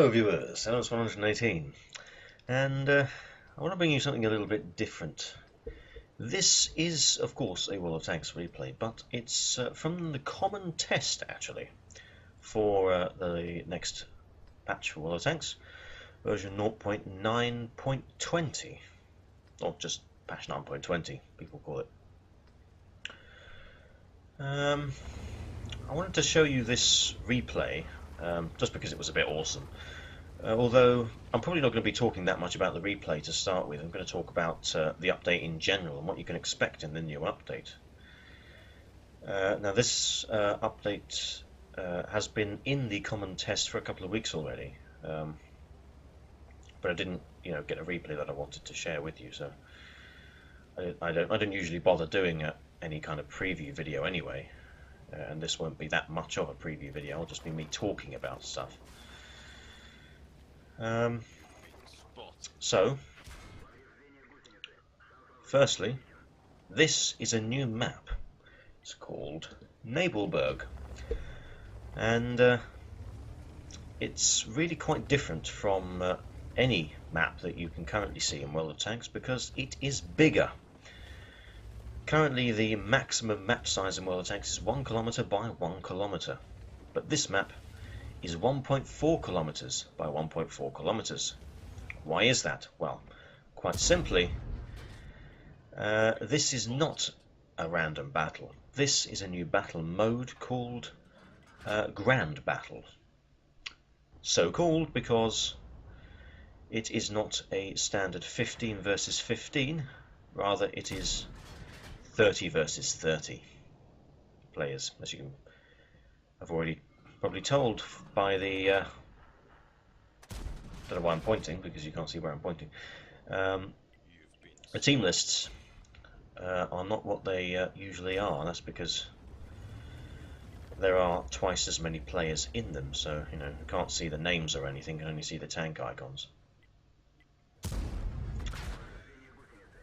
Hello viewers, Enos 118, and I want to bring you something a little bit different. This is, of course, a World of Tanks replay, but it's from the common test, actually, for the next patch for World of Tanks, version 0.9.20, or just patch 9.20, people call it. I wanted to show you this replay, just because it was a bit awesome. Although I'm probably not going to be talking that much about the replay to start with. I'm going to talk about the update in general and what you can expect in the new update. Now this update has been in the common test for a couple of weeks already, but I didn't, get a replay that I wanted to share with you. So I don't usually bother doing any kind of preview video anyway, and this won't be that much of a preview video. It'll just be me talking about stuff. So, firstly, this is a new map. It's called Nabelberg, and it's really quite different from any map that you can currently see in World of Tanks because it is bigger. Currently, the maximum map size in World of Tanks is 1 kilometer by 1 kilometer, but this map is 1.4 kilometers by 1.4 kilometers. Why is that? Well, quite simply, this is not a random battle. This is a new battle mode called Grand Battle. So called because it is not a standard 15 versus 15, rather it is 30 versus 30 players, as you can have already probably told by the don't know why I'm pointing, because you can't see where I'm pointing. The team lists are not what they usually are, and that's because there are twice as many players in them, so you can't see the names or anything, you can only see the tank icons.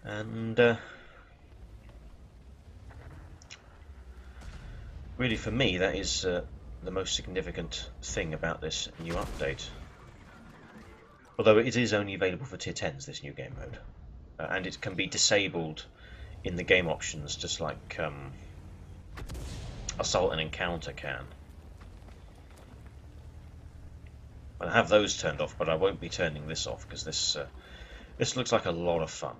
And really for me that is the most significant thing about this new update. Although it is only available for tier 10s, this new game mode, and it can be disabled in the game options just like Assault and Encounter can. I have those turned off, but I won't be turning this off because this looks like a lot of fun.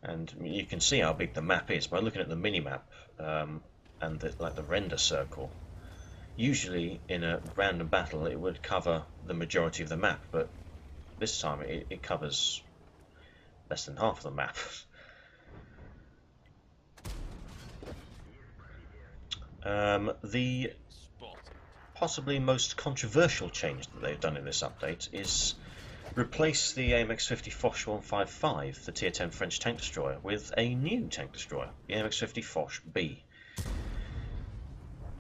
And you can see how big the map is by looking at the mini-map and the render circle. Usually in a random battle it would cover the majority of the map, but this time it covers less than half of the map. The possibly most controversial change that they've done in this update is replace the AMX-50 Foch 155, the tier 10 French tank destroyer, with a new tank destroyer, the AMX-50 Foch B.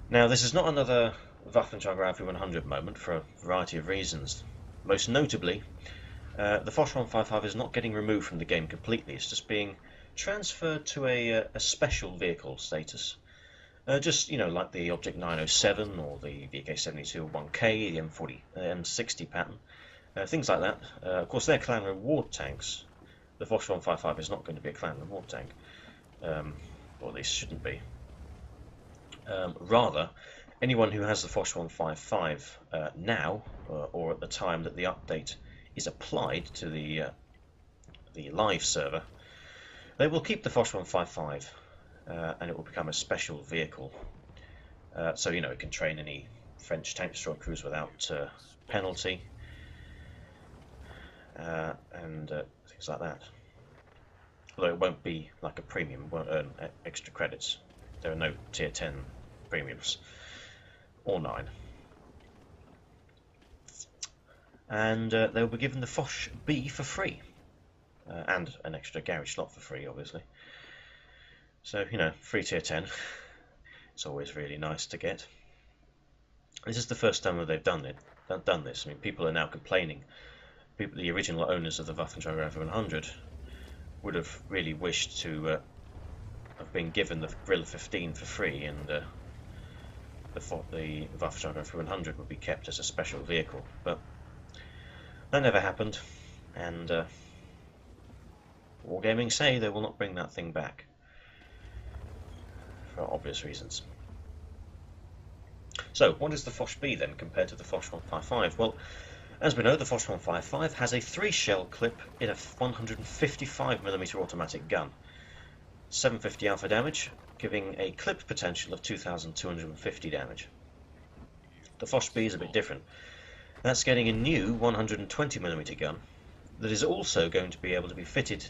Now, this is not another Waffenträger AV 100 moment for a variety of reasons. Most notably, the Foch 155 is not getting removed from the game completely. It's just being transferred to a special vehicle status. Just, like the Object 907 or the VK72 1K, the M40, M60 pattern, things like that. Of course, they're clan reward tanks. The Foch 155 is not going to be a clan reward tank, or at least shouldn't be. Rather, anyone who has the Foch 155 now, or at the time that the update is applied to the live server, they will keep the Foch 155, and it will become a special vehicle. So it can train any French tank destroyer crews without penalty, and things like that. Although it won't be like a premium, it won't earn extra credits. There are no tier 10 premiums, or 9. And they'll be given the Foch B for free, and an extra garage slot for free, obviously. So, free tier 10, it's always really nice to get. This is the first time that they've done this. I mean, people are now complaining. The original owners of the Waffenträger AV 100 would have really wished to have been given the Brille 15 for free, and the Waffenschlager 300 would be kept as a special vehicle, but that never happened, and Wargaming say they will not bring that thing back for obvious reasons. So, what is the Foch B then compared to the Foch 155? Well, as we know, the Foch 155 has a 3-shell clip in a 155mm automatic gun. 750 alpha damage, giving a clip potential of 2,250 damage. The Foch B is a bit different. That's getting a new 120mm gun that is also going to be able to be fitted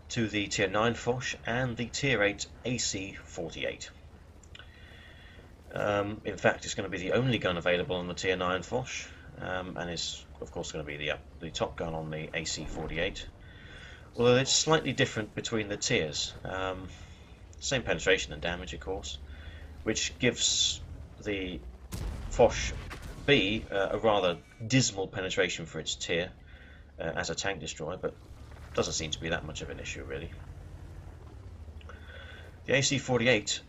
to the Tier 9 Foch and the Tier 8 AC-48. In fact, it's going to be the only gun available on the Tier 9 Foch, and is of course going to be the top gun on the AC-48. Although it's slightly different between the tiers. Same penetration and damage, of course, which gives the Foch B a rather dismal penetration for its tier as a tank destroyer, but doesn't seem to be that much of an issue, really. The AC-48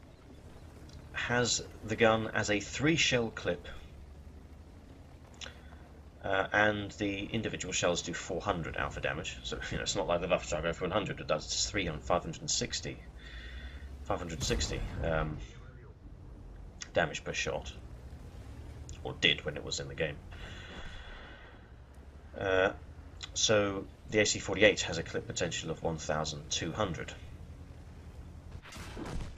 has the gun as a 3-shell clip, and the individual shells do 400 alpha damage. So it's not like the Waffenschlager 100 that does 560 damage per shot, or did when it was in the game. So the AC-48 has a clip potential of 1,200.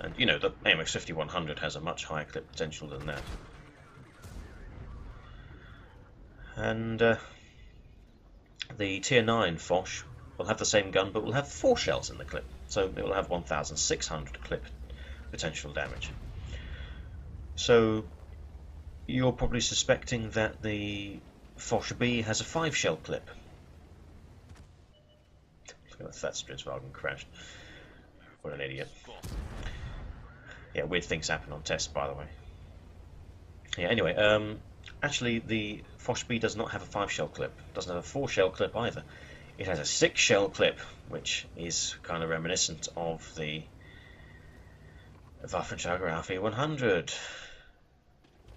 And the AMX 5100 has a much higher clip potential than that. And the Tier 9 Foch will have the same gun, but will have 4 shells in the clip, so it will have 1,600 clip potential damage. So you're probably suspecting that the Foch B has a 5-shell clip. Look at that Stridsvagen crashed. What an idiot. Yeah, weird things happen on tests, by the way. Yeah, anyway, actually the Foch B does not have a 5-shell clip. It doesn't have a 4-shell clip either. It has a 6-shell clip, which is kind of reminiscent of the Waffenschlager Alpha 100.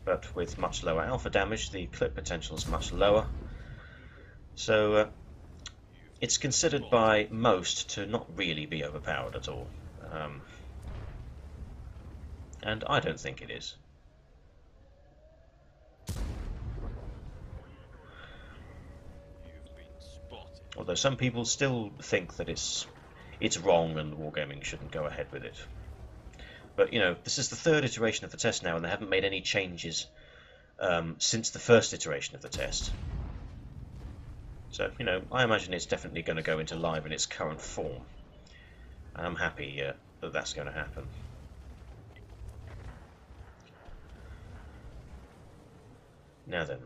But with much lower alpha damage, the clip potential is much lower. So it's considered by most to not really be overpowered at all. And I don't think it is. Although some people still think that it's wrong and Wargaming shouldn't go ahead with it. But this is the 3rd iteration of the test now, and they haven't made any changes since the 1st iteration of the test. So I imagine it's definitely going to go into live in its current form, and I'm happy that that's going to happen. Now then,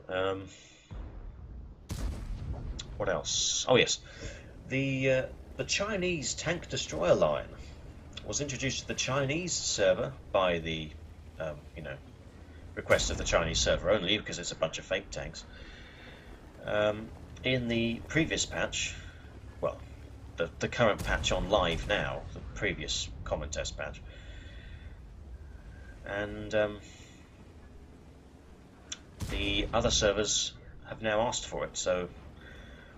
what else? Oh yes, the Chinese tank destroyer line was introduced to the Chinese server by the request of the Chinese server only, because it's a bunch of fake tanks. In the previous patch, well, the current patch on live now, the previous common test patch, and the other servers have now asked for it, so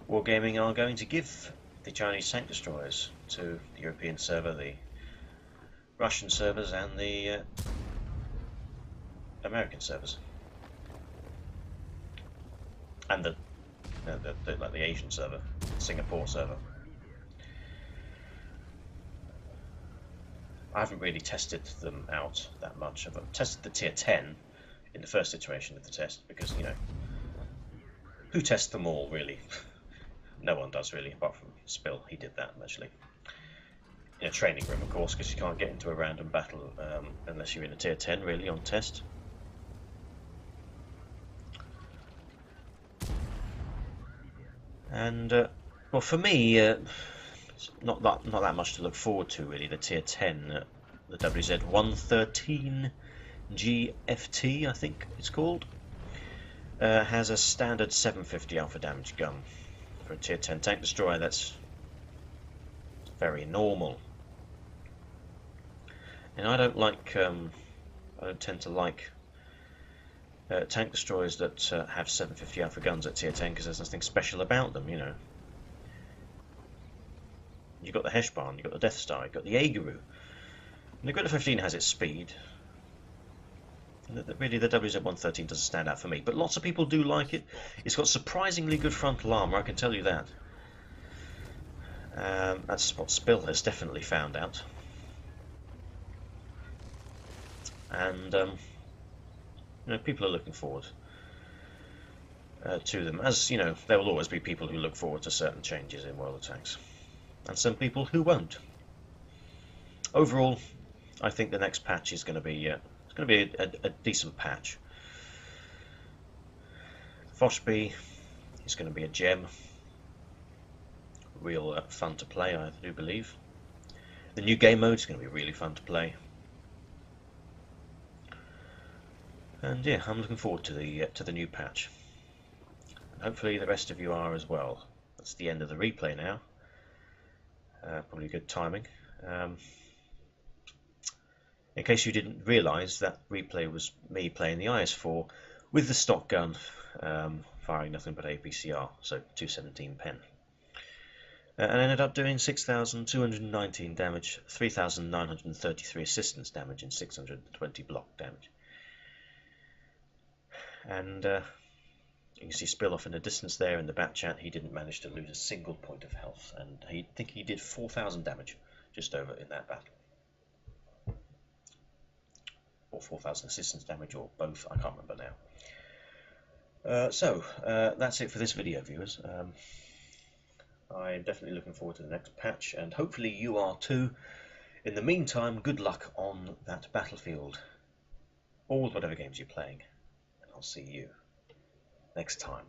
Wargaming are going to give the Chinese tank destroyers to the European server, the Russian servers, and the American servers, and the Asian server, Singapore server. I haven't really tested them out that much. I've tested the Tier 10 in the 1st iteration of the test, because who tests them all really? No one does really, apart from Spill. He did that actually in a training room, of course, because you can't get into a random battle unless you're in a Tier 10 really on test. And well, for me, it's not that much to look forward to really. The Tier 10, the WZ-113 GFT, I think it's called, has a standard 750 alpha damage gun. For a Tier 10 tank destroyer, that's very normal. And I don't tend to like tank destroyers that have 750 Alpha guns at tier 10 because there's nothing special about them, you know. You've got the Heshbon, you've got the Death Star, you've got the Aeguru. And the Grenadier 15 has its speed. Really, the WZ-113 doesn't stand out for me, but lots of people do like it. It's got surprisingly good frontal armour, I can tell you that. That's what Spill has definitely found out. And you know, people are looking forward to them. As you know, there will always be people who look forward to certain changes in World of Tanks, and some people who won't. Overall, I think the next patch is going to be a decent patch. Foshby is going to be a gem. Real fun to play, I do believe. The new game mode is going to be really fun to play. And yeah, I'm looking forward to the new patch. And hopefully the rest of you are as well. That's the end of the replay now. Probably good timing. In case you didn't realise, that replay was me playing the IS-4 with the stock gun, firing nothing but APCR, so 217 pen. And ended up doing 6,219 damage, 3,933 assistance damage, and 620 block damage. And you can see Spill off in the distance there in the back chat. He didn't manage to lose a single point of health, and I think he did 4,000 damage just over in that battle. Or 4,000 assistance damage, or both, I can't remember now. So that's it for this video, viewers. I'm definitely looking forward to the next patch, and hopefully you are too. In the meantime, good luck on that battlefield, or with whatever games you're playing, and I'll see you next time.